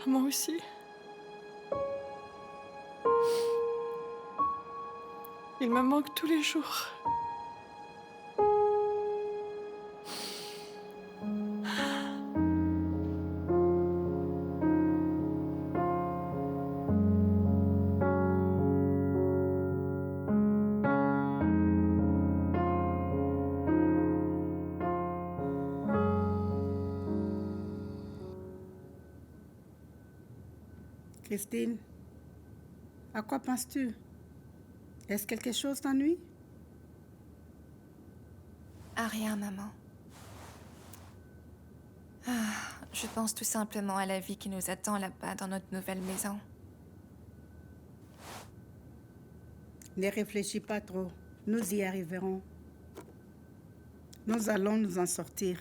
Moi aussi. Il me manque tous les jours. Christine, à quoi penses-tu? Est-ce que quelque chose t'ennuie? À rien, maman. Je pense tout simplement à la vie qui nous attend là-bas dans notre nouvelle maison. Ne réfléchis pas trop. Nous y arriverons. Nous allons nous en sortir.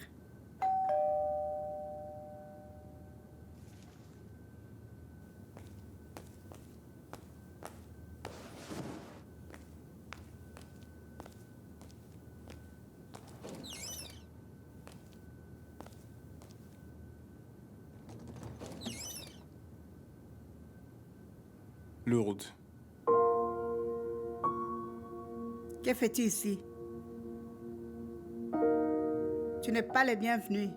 Lourdes. Que fais-tu ici? Tu n'es pas le bienvenu.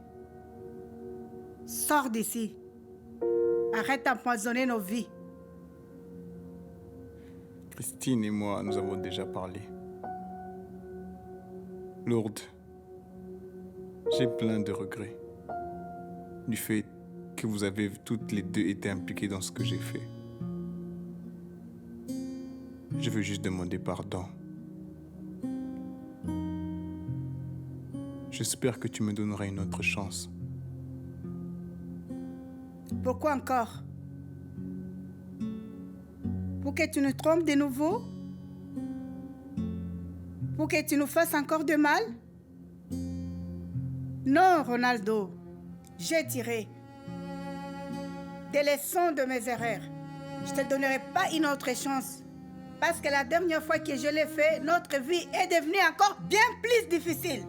Sors d'ici. Arrête d'empoisonner nos vies. Christine et moi, nous avons déjà parlé. Lourdes, j'ai plein de regrets du fait que vous avez toutes les deux été impliquées dans ce que j'ai fait. Je veux juste demander pardon. J'espère que tu me donneras une autre chance. Pourquoi encore? Pour que tu nous trompes de nouveau? Pour que tu nous fasses encore de mal? Non, Ronaldo. J'ai tiré des leçons de mes erreurs. Je ne te donnerai pas une autre chance. Parce que la dernière fois que je l'ai fait, notre vie est devenue encore bien plus difficile.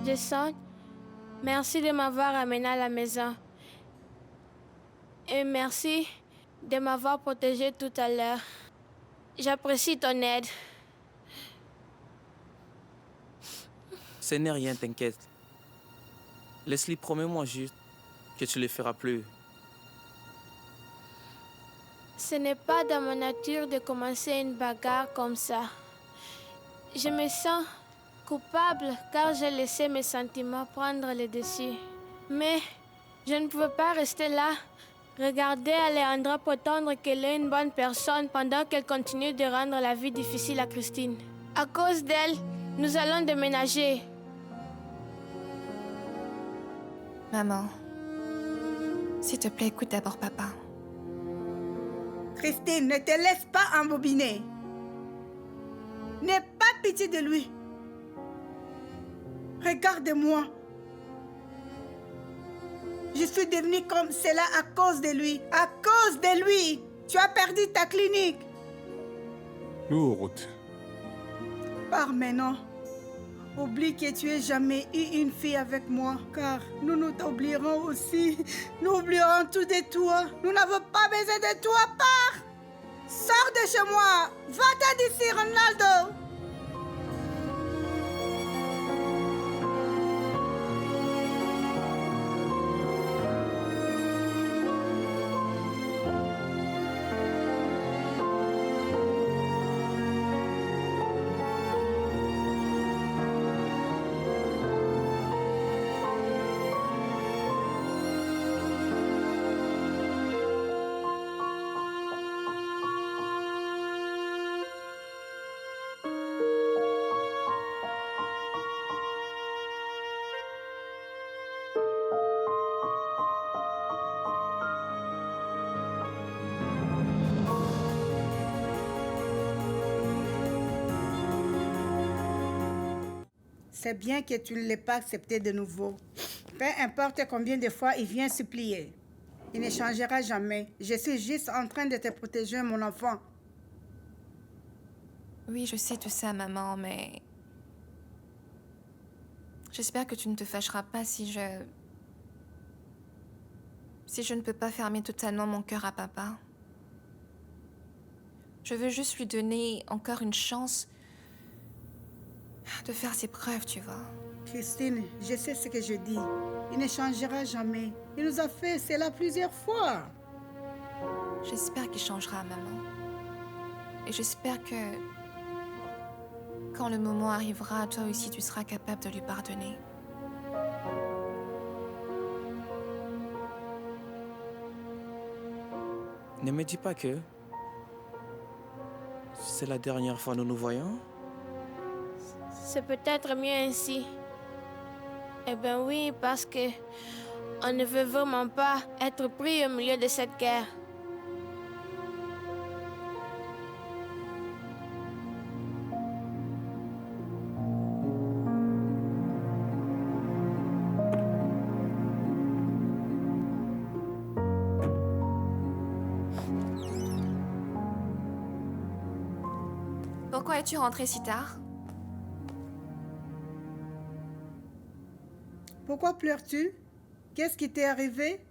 Jason, merci de m'avoir amené à la maison. Et merci de m'avoir protégé tout à l'heure. J'apprécie ton aide. Ce n'est rien, t'inquiète. Leslie, promets-moi juste que tu ne le feras plus. Ce n'est pas dans ma nature de commencer une bagarre comme ça. Je me sens coupable car j'ai laissé mes sentiments prendre le dessus. Mais je ne pouvais pas rester là, regarder Alejandra prétendre qu'elle est une bonne personne pendant qu'elle continue de rendre la vie difficile à Christine. À cause d'elle, nous allons déménager. Maman, s'il te plaît, écoute d'abord papa. Christine, ne te laisse pas embobiner. N'aie pas pitié de lui. Regarde-moi. Je suis devenue comme cela à cause de lui. À cause de lui. Tu as perdu ta clinique. Lourdes. Pars maintenant. Oublie que tu n'aies jamais eu une fille avec moi, car nous t'oublierons aussi. Nous oublierons tout de toi. Nous n'avons pas besoin de toi. Pars. Sors de chez moi. Va-t'en d'ici, Ronaldo. C'est bien que tu ne l'aies pas accepté de nouveau. Peu importe combien de fois il vient supplier. Il ne changera jamais. Je suis juste en train de te protéger, mon enfant. Oui, je sais tout ça, maman, mais... J'espère que tu ne te fâcheras pas si je Si je ne peux pas fermer totalement mon cœur à papa, je veux juste lui donner encore une chance de faire ses preuves, tu vois. Christine, je sais ce que je dis. Il ne changera jamais. Il nous a fait cela plusieurs fois. J'espère qu'il changera, maman. Et j'espère que quand le moment arrivera, toi aussi tu seras capable de lui pardonner. Ne me dis pas que c'est la dernière fois que nous nous voyons. C'est peut-être mieux ainsi. Eh bien oui, parce que on ne veut vraiment pas être pris au milieu de cette guerre. Pourquoi es-tu rentrée si tard? Pourquoi pleures-tu? Qu'est-ce qui t'est arrivé?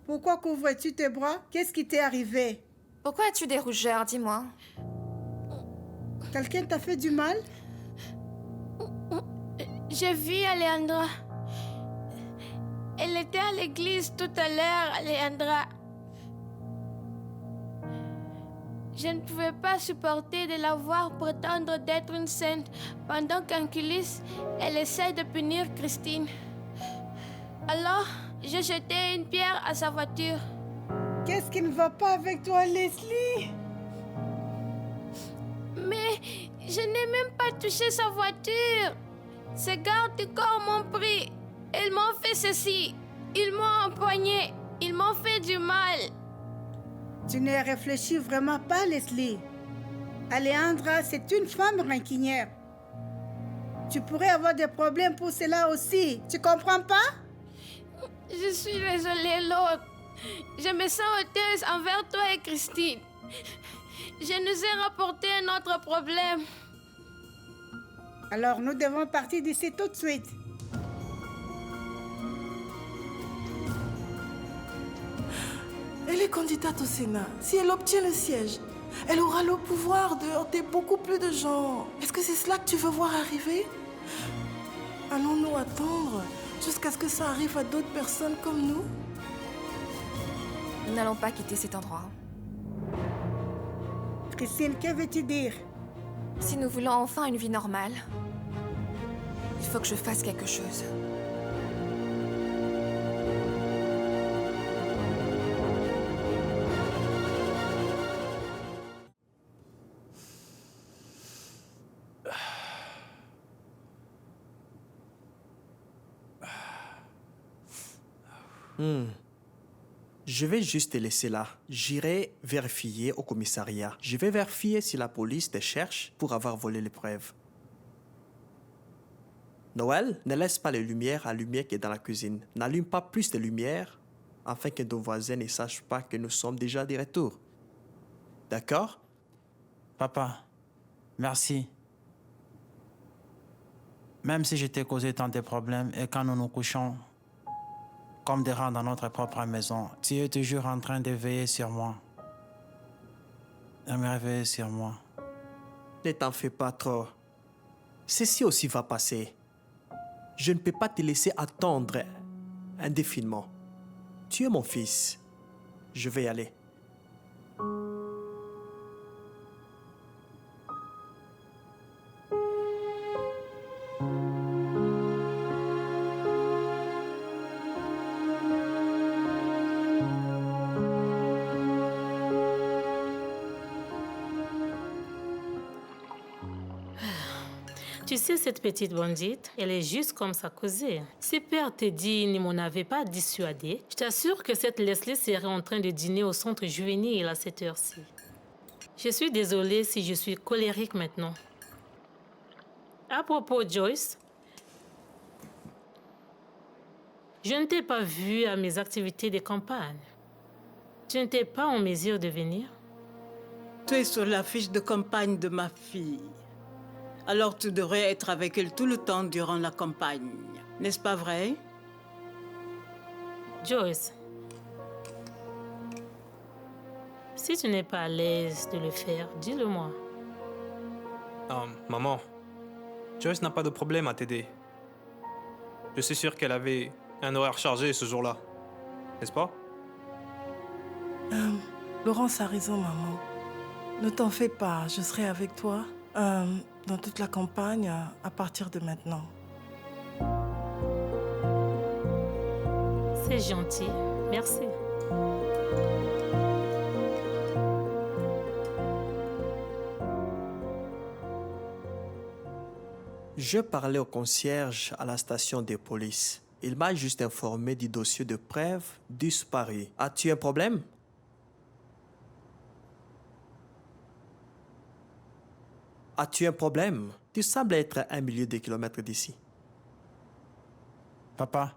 Pourquoi couvres-tu tes bras? Qu'est-ce qui t'est arrivé? Pourquoi as-tu des rougeurs, dis-moi? Quelqu'un t'a fait du mal? J'ai vu Alejandra. Elle était à l'église tout à l'heure, Alejandra. Je ne pouvais pas supporter de la voir prétendre d'être une sainte pendant qu'Anquilis, elle essaie de punir Christine. Alors, j'ai jeté une pierre à sa voiture. Qu'est-ce qui ne va pas avec toi, Leslie? Mais je n'ai même pas touché sa voiture. Ces gardes du corps m'ont pris. Ils m'ont fait ceci. Ils m'ont empoigné. Ils m'ont fait du mal. Tu ne réfléchis vraiment pas, Leslie. Alejandra, c'est une femme rancunière. Tu pourrais avoir des problèmes pour cela aussi. Tu comprends pas? Je suis désolée, Lord. Je me sens honteuse envers toi et Christine. Je nous ai rapporté un autre problème. Alors, nous devons partir d'ici tout de suite. Elle est candidate au Sénat. Si elle obtient le siège, elle aura le pouvoir de heurter beaucoup plus de gens. Est-ce que c'est cela que tu veux voir arriver? Allons-nous attendre jusqu'à ce que ça arrive à d'autres personnes comme nous? Nous n'allons pas quitter cet endroit. Christine, que veux-tu dire? Si nous voulons enfin une vie normale, il faut que je fasse quelque chose. Je vais juste te laisser là. J'irai vérifier au commissariat. Je vais vérifier si la police te cherche pour avoir volé les preuves. Noël, ne laisse pas les lumières allumées qui est dans la cuisine. N'allume pas plus de lumière afin que nos voisins ne sachent pas que nous sommes déjà de retour. D'accord? Papa, merci. Même si je t'ai causé tant de problèmes et quand nous nous couchons comme des rats dans notre propre maison, tu es toujours en train de veiller sur moi. De me réveiller sur moi. Ne t'en fais pas trop. Ceci aussi va passer. Je ne peux pas te laisser attendre indéfiniment. Tu es mon fils. Je vais y aller. Tu sais, cette petite bandite, elle est juste comme sa cousine. Si Père Teddy ne m'en avait pas dissuadé, je t'assure que cette Leslie serait en train de dîner au centre juvénile à cette heure-ci. Je suis désolée si je suis colérique maintenant. À propos, Joyce, je ne t'ai pas vue à mes activités de campagne. Tu n'étais pas en mesure de venir? Tu es sur la fiche de campagne de ma fille. Alors tu devrais être avec elle tout le temps durant la campagne. N'est-ce pas vrai? Joyce, Si tu n'es pas à l'aise de le faire, dis-le-moi. Maman, Joyce n'a pas de problème à t'aider. Je suis sûr qu'elle avait un horaire chargé ce jour-là. N'est-ce pas? Laurence a raison, maman. Ne t'en fais pas, je serai avec toi dans toute la campagne à partir de maintenant. C'est gentil. Merci. Je parlais au concierge à la station de police. Il m'a juste informé du dossier de preuve disparu. As-tu un problème? As-tu un problème? Tu sembles être à 1 million de kilomètres d'ici. Papa,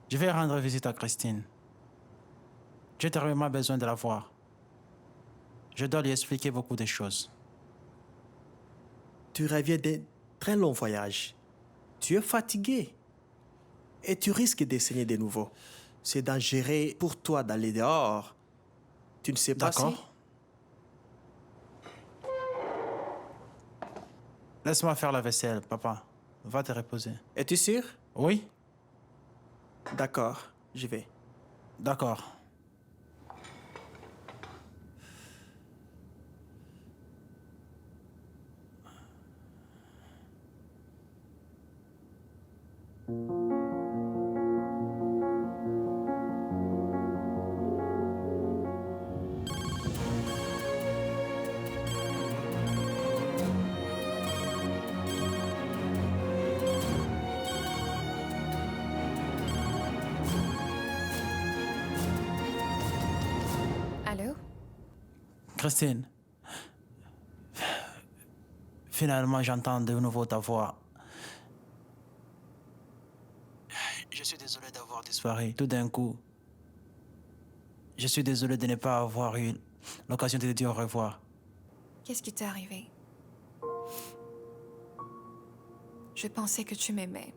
je vais rendre visite à Christine. J'ai terriblement besoin de la voir. Je dois lui expliquer beaucoup de choses. Tu reviens d'un très long voyage. Tu es fatigué. Et tu risques de saigner de nouveau. C'est dangereux pour toi d'aller dehors. Tu ne sais pas si... D'accord. Laisse-moi faire la vaisselle, papa. Va te reposer. Es-tu sûr? Oui? D'accord, j'y vais. D'accord. Allô? Christine, finalement j'entends de nouveau ta voix. Je suis désolé d'avoir disparu tout d'un coup. Je suis désolé de ne pas avoir eu l'occasion de te dire au revoir. Qu'est-ce qui t'est arrivé? Je pensais que tu m'aimais.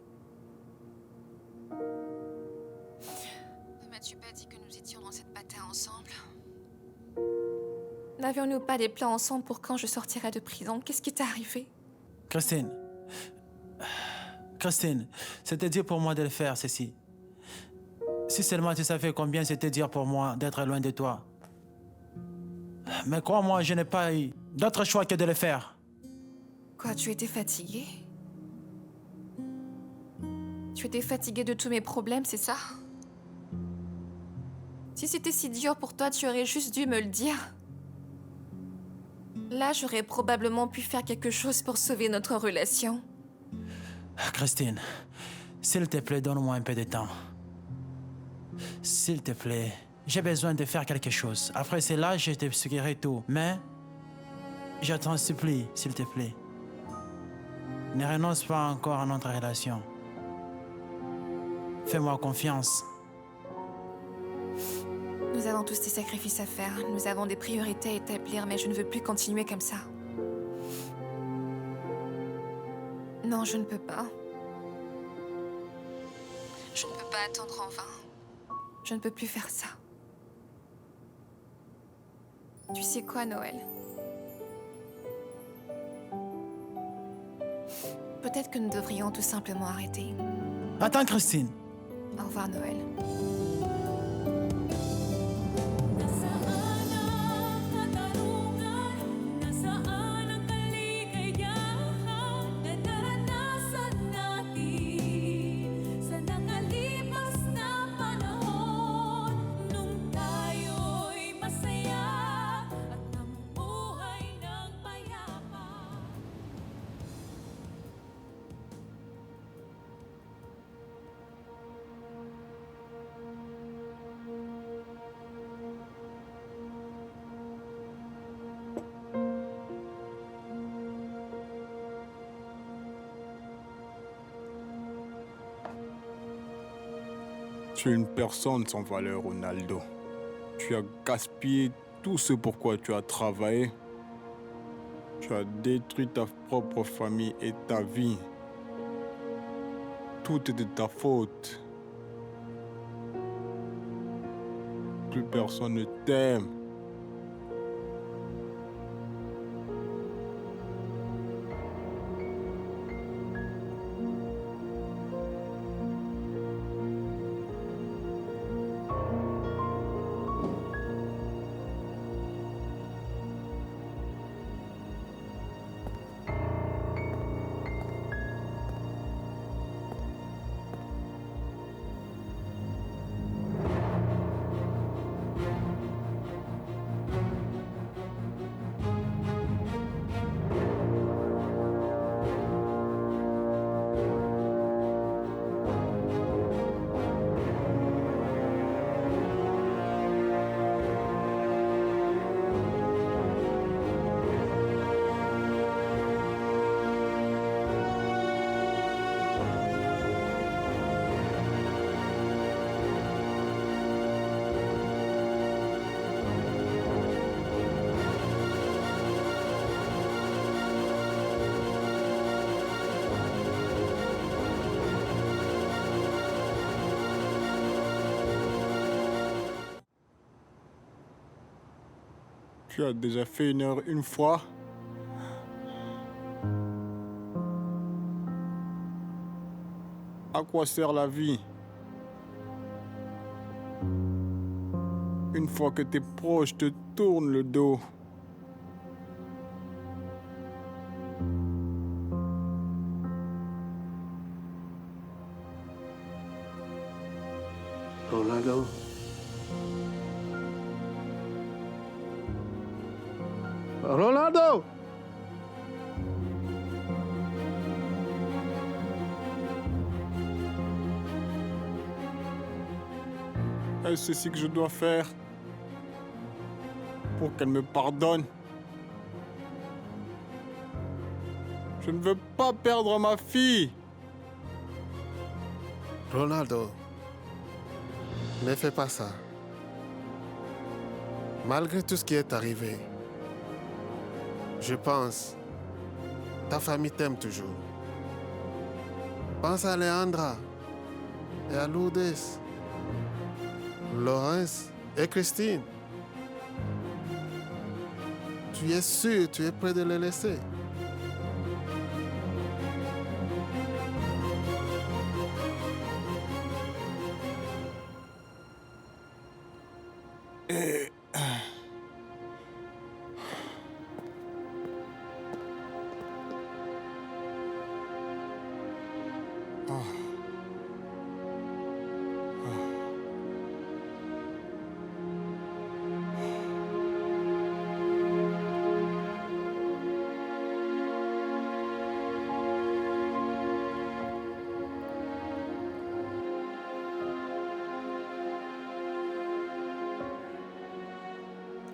Ne m'as-tu pas dit que nous étions dans cette bataille ensemble? N'avions-nous pas des plans ensemble pour quand je sortirais de prison? Qu'est-ce qui t'est arrivé? Christine, c'était dur pour moi de le faire, ceci. Si seulement tu savais combien c'était dur pour moi d'être loin de toi. Mais crois-moi, je n'ai pas eu d'autre choix que de le faire. Quoi, tu étais fatigué? Tu étais fatigué de tous mes problèmes, c'est ça? Si c'était si dur pour toi, tu aurais juste dû me le dire. Là, j'aurais probablement pu faire quelque chose pour sauver notre relation. Christine, s'il te plaît, donne-moi un peu de temps. S'il te plaît, j'ai besoin de faire quelque chose. Après cela, je t'expliquerai tout. Mais, je t'en supplie, s'il te plaît. Ne renonce pas encore à notre relation. Fais-moi confiance. Nous avons tous des sacrifices à faire. Nous avons des priorités à établir, mais je ne veux plus continuer comme ça. Non, je ne peux pas. Je ne peux pas attendre en vain. Je ne peux plus faire ça. Tu sais quoi, Noël? Peut-être que nous devrions tout simplement arrêter. Attends, Christine. Au revoir, Noël. Tu es une personne sans valeur, Ronaldo. Tu as gaspillé tout ce pourquoi tu as travaillé. Tu as détruit ta propre famille et ta vie. Tout est de ta faute. plus personne ne t'aime. Tu as déjà fait une heure une fois. À quoi sert la vie? Une fois que tes proches te tournent le dos. Rolando. Rolando! Est-ce ceci que je dois faire pour qu'elle me pardonne? Je ne veux pas perdre ma fille. Ronaldo, ne fais pas ça. Malgré tout ce qui est arrivé, je pense, ta famille t'aime toujours. Pense à Leandra et à Lourdes, Laurence et Christine. Tu es sûr, tu es prêt de les laisser.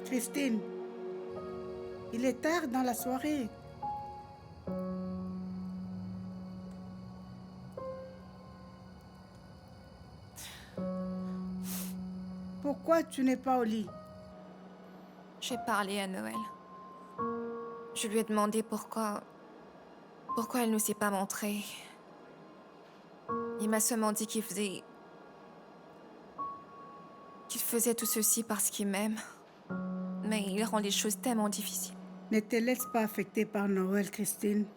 Christine, il est tard dans la soirée. Pourquoi tu n'es pas au lit? J'ai parlé à Noël. Je lui ai demandé pourquoi elle ne s'est pas montrée. Il m'a seulement dit qu'il faisait tout ceci parce qu'il m'aime. Mais il rend les choses tellement difficiles. Ne te laisse pas affecter par Noël, Christine.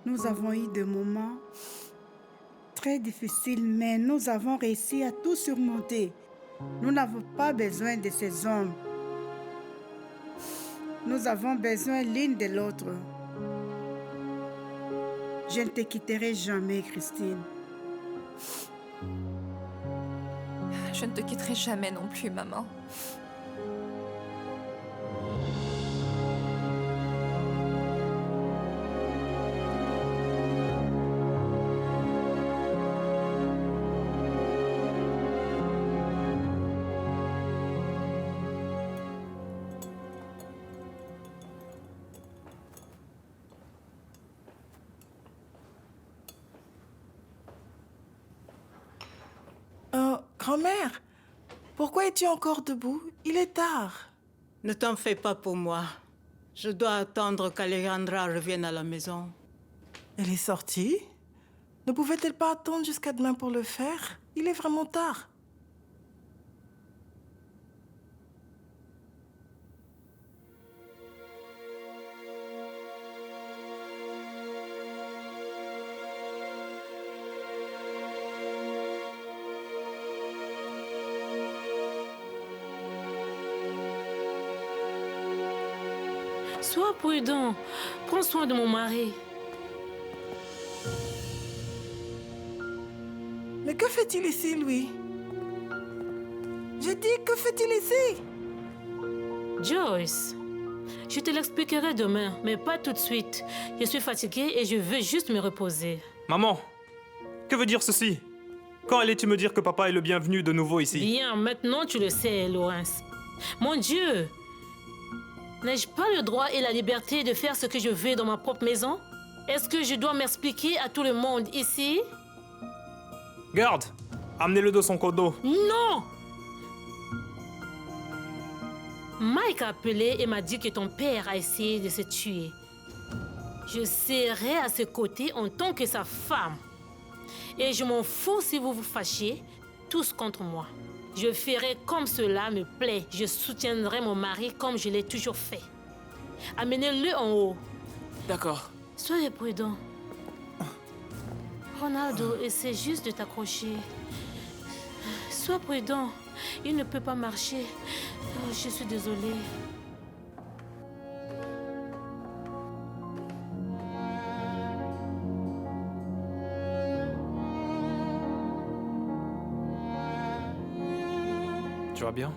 Nous avons eu des moments très difficiles, mais nous avons réussi à tout surmonter. Nous n'avons pas besoin de ces hommes. Nous avons besoin l'une de l'autre. Je ne te quitterai jamais, Christine. Je ne te quitterai jamais non plus, maman. Grand-mère, pourquoi es-tu encore debout? Il est tard. Ne t'en fais pas pour moi. Je dois attendre qu'Alejandra revienne à la maison. Elle est sortie? Ne pouvait-elle pas attendre jusqu'à demain pour le faire? Il est vraiment tard. Sois prudent. Prends soin de mon mari. Mais que fait-il ici, lui? J'ai dit, que fait-il ici? Joyce, je te l'expliquerai demain, mais pas tout de suite. Je suis fatiguée et je veux juste me reposer. Maman, que veut dire ceci? Quand allais-tu me dire que papa est le bienvenu de nouveau ici? Bien, maintenant tu le sais, Lawrence. Mon Dieu! N'ai-je pas le droit et la liberté de faire ce que je veux dans ma propre maison? Est-ce que je dois m'expliquer à tout le monde ici? Garde! Amenez-le de son codo. Non! Mike a appelé et m'a dit que ton père a essayé de se tuer. Je serai à ses côtés en tant que sa femme. Et je m'en fous si vous vous fâchez, tous contre moi. Je ferai comme cela me plaît. Je soutiendrai mon mari comme je l'ai toujours fait. Amenez-le en haut. D'accord. Soyez prudent. Ronaldo, essaie juste de t'accrocher. Sois prudent. Il ne peut pas marcher. Oh, je suis désolée. Tu vas bien?